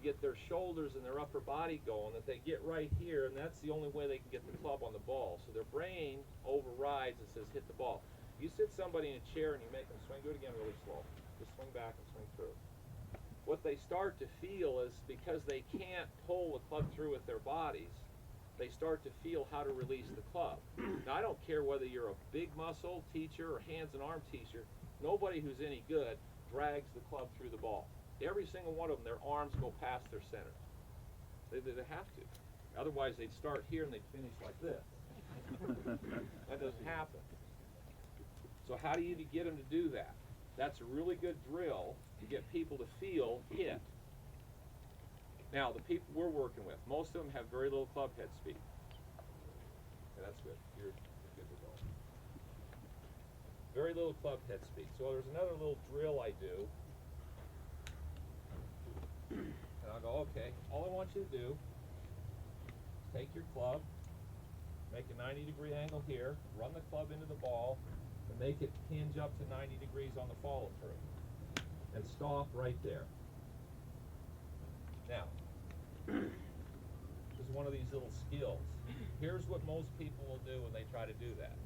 get their shoulders and their upper body going, that they get right here, and that's the only way they can get the club on the ball. So their brain overrides and says, hit the ball. You sit somebody in a chair and you make them swing, do it again really slow. Just swing back and swing through. What they start to feel is, because they can't pull the club through with their bodies, they start to feel how to release the club. Now, I don't care whether you're a big muscle teacher or hands and arm teacher, nobody who's any good drags the club through the ball. Every single one of them, their arms go past their center. They have to. Otherwise, they'd start here and they'd finish like this. That doesn't happen. So how do you get them to do that? That's a really good drill to get people to feel hit. Now, the people we're working with, most of them have very little club head speed. Okay, that's good. You're good to go. Very little club head speed. So there's another little drill I do. And I'll go, okay, all I want you to do is take your club, make a 90-degree angle here, run the club into the ball, and make it hinge up to 90 degrees on the follow-through. And stop right there. Now, this is one of these little skills. Here's what most people will do when they try to do that.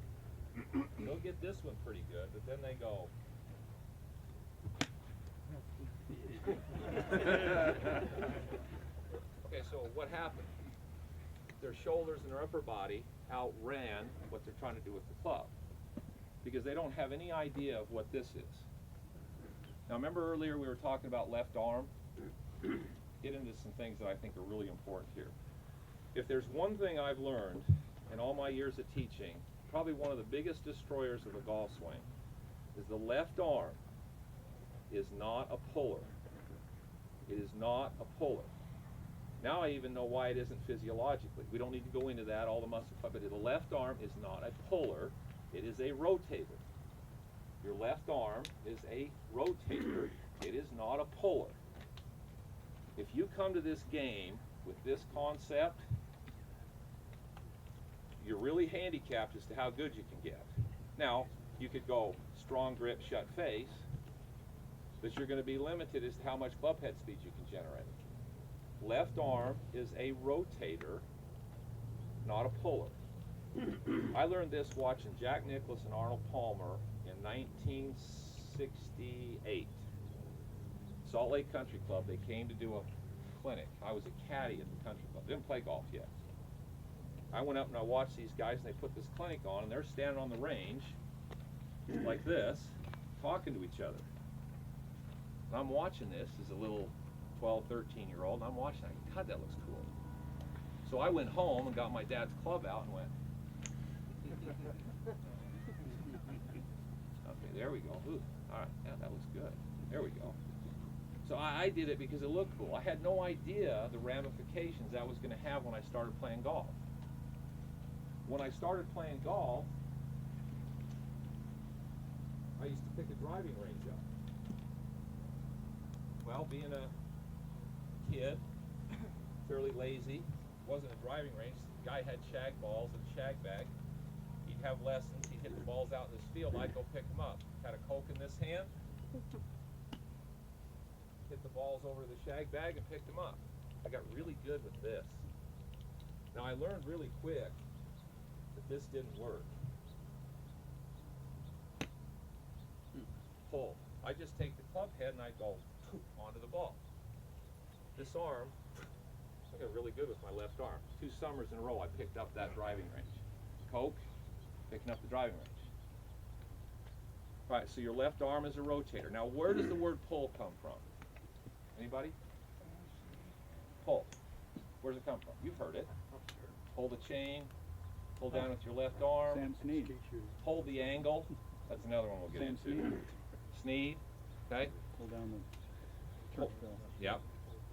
They'll get this one pretty good, but then they go. Okay, so what happened? Their shoulders and their upper body outran what they're trying to do with the club, because they don't have any idea of what this is. Now, remember earlier we were talking about left arm? Get into some things that I think are really important here. If there's one thing I've learned in all my years of teaching, probably one of the biggest destroyers of the golf swing is the left arm is not a puller. It is not a puller. Now I even know why it isn't physiologically. We don't need to go into that, all the muscle, but the left arm is not a puller. It is a rotator. Your left arm is a rotator. It is not a puller. If you come to this game with this concept, you're really handicapped as to how good you can get. Now, you could go strong grip, shut face, but you're going to be limited as to how much club head speed you can generate. Left arm is a rotator, not a puller. I learned this watching Jack Nicklaus and Arnold Palmer in 1968. Salt Lake Country Club, they came to do a clinic. I was a caddy at the country club. Didn't play golf yet. I went up and I watched these guys, and they put this clinic on, and they're standing on the range like this, talking to each other. And I'm watching this as a little 12, 13-year-old, and I'm watching it. God, that looks cool. So I went home and got my dad's club out and went. Okay, there we go. Ooh, all right, yeah, that looks good. There we go. So I did it because it looked cool. I had no idea the ramifications that was going to have when I started playing golf. When I started playing golf, I used to pick a driving range up. Well, being a kid, fairly lazy, wasn't a driving range. The guy had shag balls and shag bag. He'd have lessons. He'd hit the balls out in this field. I'd go pick them up. Had a Coke in this hand. Hit the balls over the shag bag and picked them up. I got really good with this. Now, I learned really quick that this didn't work. Pull. I just take the club head and I go onto the ball. This arm, I got really good with my left arm. 2 summers in a row I picked up that driving range. Coke, picking up the driving range. All right, so your left arm is a rotator. Now, where does the word pull come from? Anybody? Pull. Where does it come from? You've heard it. Pull the chain, pull down with your left arm. Sam Snead. Pull the angle. That's another one we'll get into. Snead. Okay? Pull down the church bell. Yep.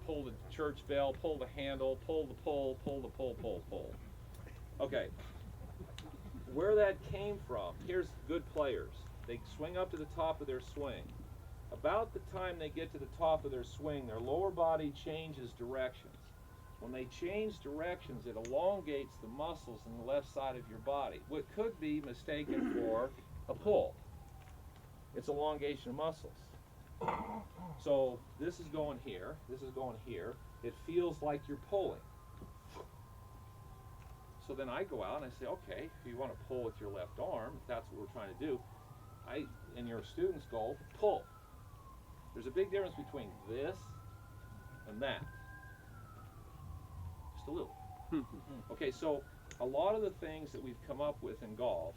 Pull the church bell, pull the handle, pull the pull, pull the pull, pull, pull. Okay. Where that came from, here's good players. They swing up to the top of their swing. About the time they get to the top of their swing, their lower body changes directions. When they change directions, it elongates the muscles in the left side of your body, what could be mistaken for a pull. It's elongation of muscles. So this is going here, this is going here. It feels like you're pulling. So then I go out and I say, okay, if you want to pull with your left arm, if that's what we're trying to do, and your students go, pull. There's a big difference between this and that. Just a little. Okay, so a lot of the things that we've come up with in golf,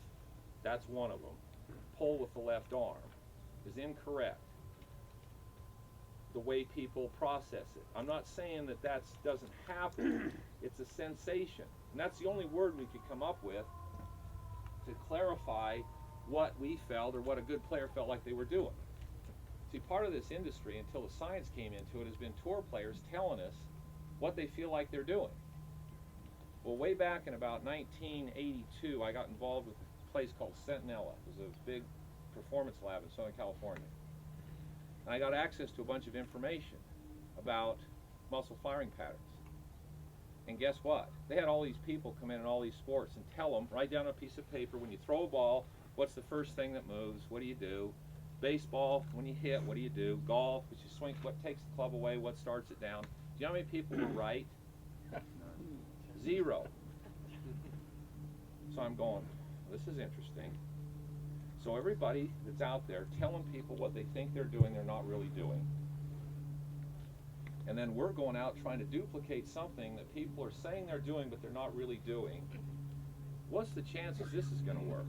that's one of them, pull with the left arm, is incorrect. The way people process it. I'm not saying that that doesn't happen. It's a sensation. And that's the only word we could come up with to clarify what we felt or what a good player felt like they were doing. See, part of this industry, until the science came into it, has been tour players telling us what they feel like they're doing. Well, way back in about 1982, I got involved with a place called Sentinella. It was a big performance lab in Southern California. And I got access to a bunch of information about muscle firing patterns. And guess what? They had all these people come in all these sports and tell them, write down on a piece of paper, when you throw a ball, what's the first thing that moves? What do you do? Baseball, when you hit, what do you do? Golf, which you swing, what takes the club away? What starts it down? Do you know how many people were right? 0. So I'm going, this is interesting. So everybody that's out there telling people what they think they're doing, they're not really doing. And then we're going out trying to duplicate something that people are saying they're doing, but they're not really doing. What's the chances this is going to work?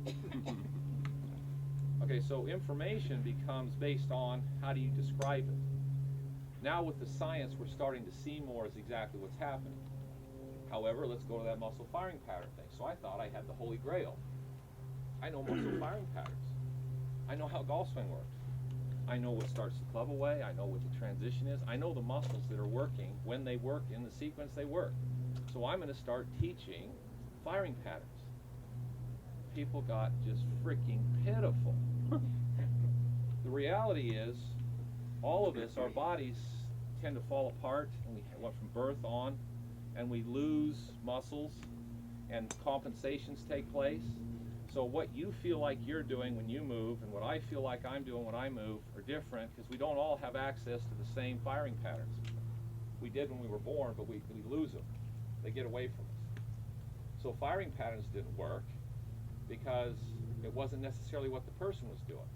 Okay, so information becomes based on how do you describe it. Now with the science, we're starting to see more as exactly what's happening. However, let's go to that muscle firing pattern thing. So I thought I had the holy grail. I know muscle firing patterns. I know how golf swing works. I know what starts the club away. I know what the transition is. I know the muscles that are working when they work in the sequence they work. So I'm going to start teaching firing patterns. People got just freaking pitiful. The reality is, all of us, our bodies tend to fall apart, and we went from birth on, and we lose muscles, and compensations take place. So what you feel like you're doing when you move and what I feel like I'm doing when I move are different because we don't all have access to the same firing patterns. We did when we were born, but we lose them. They get away from us. So firing patterns didn't work because it wasn't necessarily what the person was doing.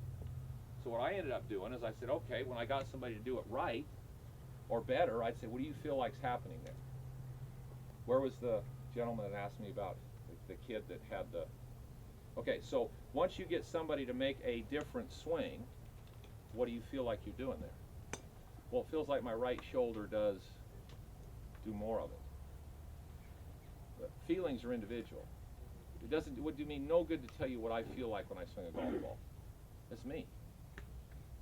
So what I ended up doing is I said, okay, when I got somebody to do it right or better, I'd say, what do you feel like's happening there? Where was the gentleman that asked me about the kid that had the... Okay, so once you get somebody to make a different swing, what do you feel like you're doing there? Well, it feels like my right shoulder does do more of it. But feelings are individual. It would do me no good to tell you what I feel like when I swing a golf ball. It's me.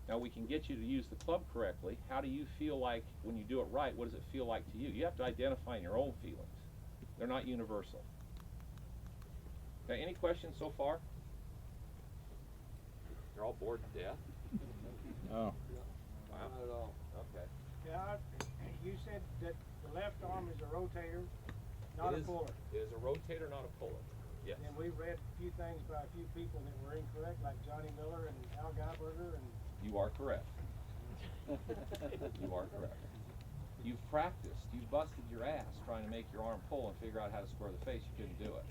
Now we can get you to use the club correctly. How do you feel like when you do it right? What does it feel like to you? You have to identify your own feelings. They're not universal. Okay, any questions so far? You're all bored to death? Oh. Wow. Not at all. Okay. Yeah, you said that the left arm is a rotator, not a puller. It is a rotator, not a puller. Yes. And we read a few things by a few people that were incorrect, like Johnny Miller and Al Geiberger and... You are correct. You are correct. You've practiced. You've busted your ass trying to make your arm pull and figure out how to square the face. You couldn't do it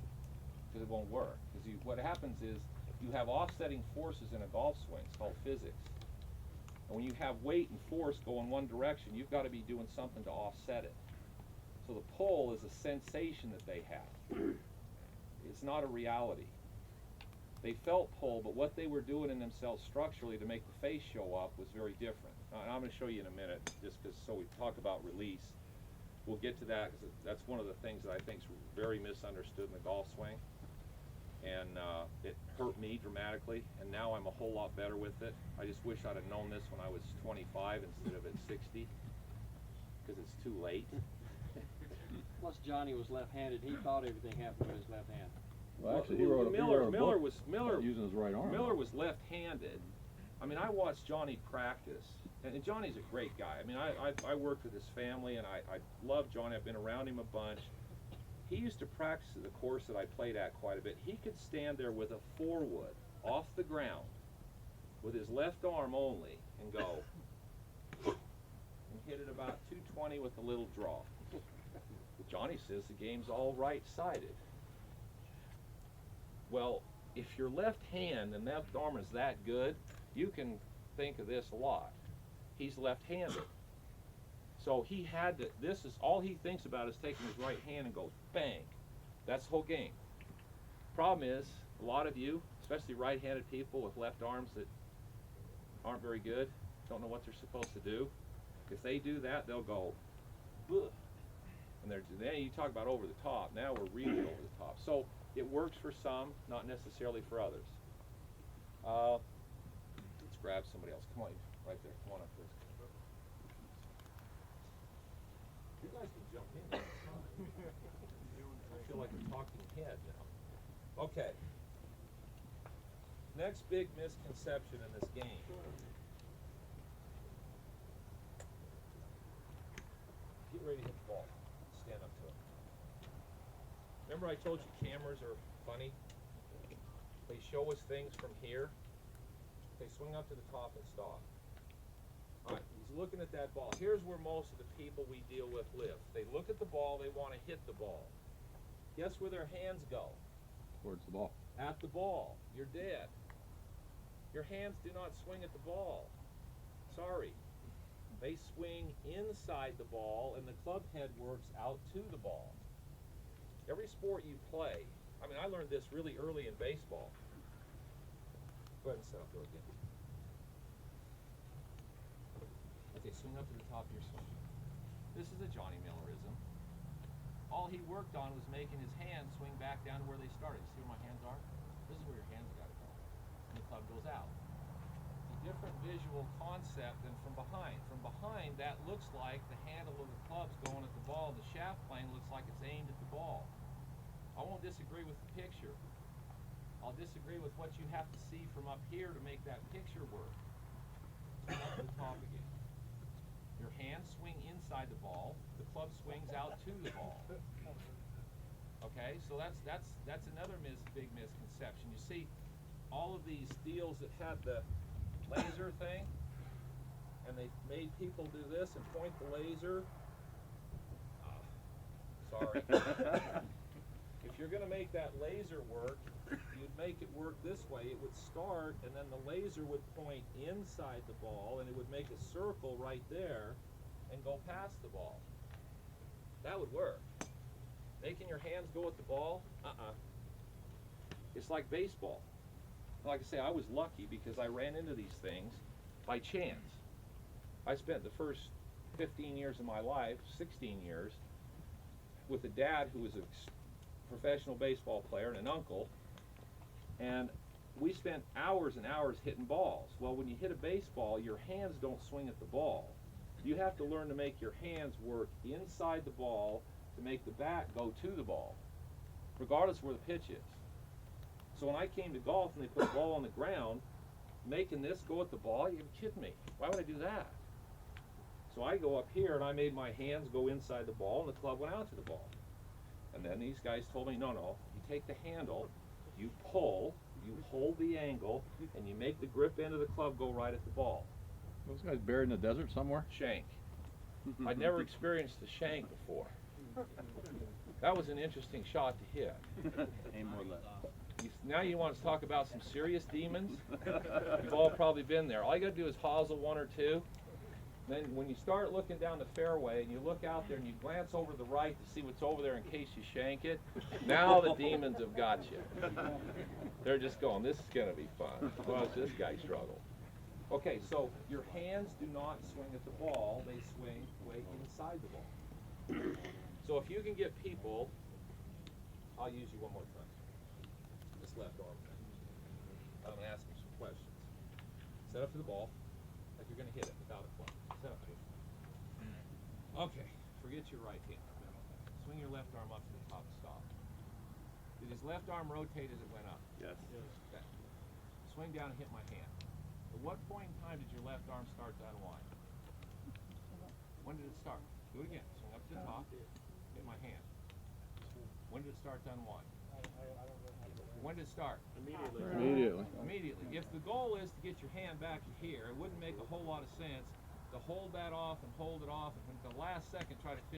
because it won't work. Because what happens is you have offsetting forces in a golf swing. It's called physics. And when you have weight and force go in one direction, you've got to be doing something to offset it. So the pull is a sensation that they have. It's not a reality. They felt pull, but what they were doing in themselves structurally to make the face show up was very different. And I'm going to show you in a minute, just because so we talk about release. We'll get to that because that's one of the things that I think is very misunderstood in the golf swing. And it hurt me dramatically, and now I'm a whole lot better with it. I just wish I'd have known this when I was 25 instead of at 60, because it's too late. Plus Johnny was left-handed. He thought everything happened with his left hand. Well, actually, he wrote a book Miller using his right arm. Miller was left-handed. I mean, I watched Johnny practice, and Johnny's a great guy. I mean, I worked with his family, and I love Johnny. I've been around him a bunch. He used to practice at the course that I played at quite a bit. He could stand there with a 4-wood off the ground with his left arm only and go, hit it about 220 with a little draw. Johnny says the game's all right-sided. Well, if your left hand and left arm is that good, you can think of this a lot. He's left-handed. So he had to, this is all he thinks about is taking his right hand and goes bang. That's the whole game. Problem is, a lot of you, especially right-handed people with left arms that aren't very good, don't know what they're supposed to do. If they do that, they'll go, ugh. And then you talk about over the top. Now we're really over the top. So it works for some, not necessarily for others. Let's grab somebody else. Come on, right there. Come on up, please. You guys can jump in. I feel like a talking head now. Okay. Next big misconception in this game. Get ready to hit the ball. Stand up to it. Remember I told you cameras are funny? They show us things from here. They swing up to the top and stop. Alright, he's looking at that ball. Here's where most of the people we deal with live. They look at the ball, they want to hit the ball. Guess where their hands go? Towards the ball. At the ball. You're dead. Your hands do not swing at the ball. Sorry. They swing inside the ball and the club head works out to the ball. Every sport you play, I mean, I learned this really early in baseball. Go ahead and set up there again. Okay, swing up to the top of your swing. This is a Johnny Millerism. All he worked on was making his hands swing back down to where they started. See where my hands are? This is where your hands got to go. And the club goes out. It's a different visual concept than from behind. From behind, that looks like the handle of the club's going at the ball. The shaft plane looks like it's aimed at the ball. I won't disagree with the picture. I'll disagree with what you have to see from up here to make that picture work. Swing up to the top again. Your hands swing inside the ball. The club swings out to the ball. Okay, so that's another big misconception. You see, all of these deals that had the laser thing, and they made people do this and point the laser. Sorry. If you're going to make that laser work, you'd make it work this way. It would start, and then the laser would point inside the ball, and it would make a circle right there and go past the ball. That would work. Making your hands go at the ball, It's like baseball. Like I say, I was lucky because I ran into these things by chance. I spent the first 15 years of my life, 16 years, with a dad who was a professional baseball player and an uncle, and we spent hours and hours hitting balls. Well, when you hit a baseball, your hands don't swing at the ball. You have to learn to make your hands work inside the ball to make the bat go to the ball, regardless of where the pitch is. So when I came to golf and they put a ball on the ground, making this go at the ball, you're kidding me. Why would I do that? So I go up here and I made my hands go inside the ball and the club went out to the ball. And then these guys told me, no, you take the handle, you pull, you hold the angle, and you make the grip end of the club go right at the ball. Those guys buried in the desert somewhere? Shank. I'd never experienced the shank before. That was an interesting shot to hit. Aim more left. Now you want to talk about some serious demons? You've all probably been there. All you got to do is hosel one or two. Then when you start looking down the fairway and you look out there and you glance over to the right to see what's over there in case you shank it, now the demons have got you. They're just going, this is going to be fun. Watch this guy struggle. Okay, so your hands do not swing at the ball, they swing way inside the ball. So if you can get people, I'll use you one more time. This left arm thing. I'm going to ask you some questions. Set up to the ball like you're going to hit it without a club. Set up to it. Okay, forget your right hand. Swing your left arm up to the top and stop. Did his left arm rotate as it went up? Yes. Okay. Swing down and hit my hand. At what point in time did your left arm start to unwind? When did it start? Do it again. Swing up to the top. Hit my hand. When did it start to unwind? When did it start? Immediately. Immediately. If the goal is to get your hand back to here, it wouldn't make a whole lot of sense to hold that off and hold it off, and at the last second try to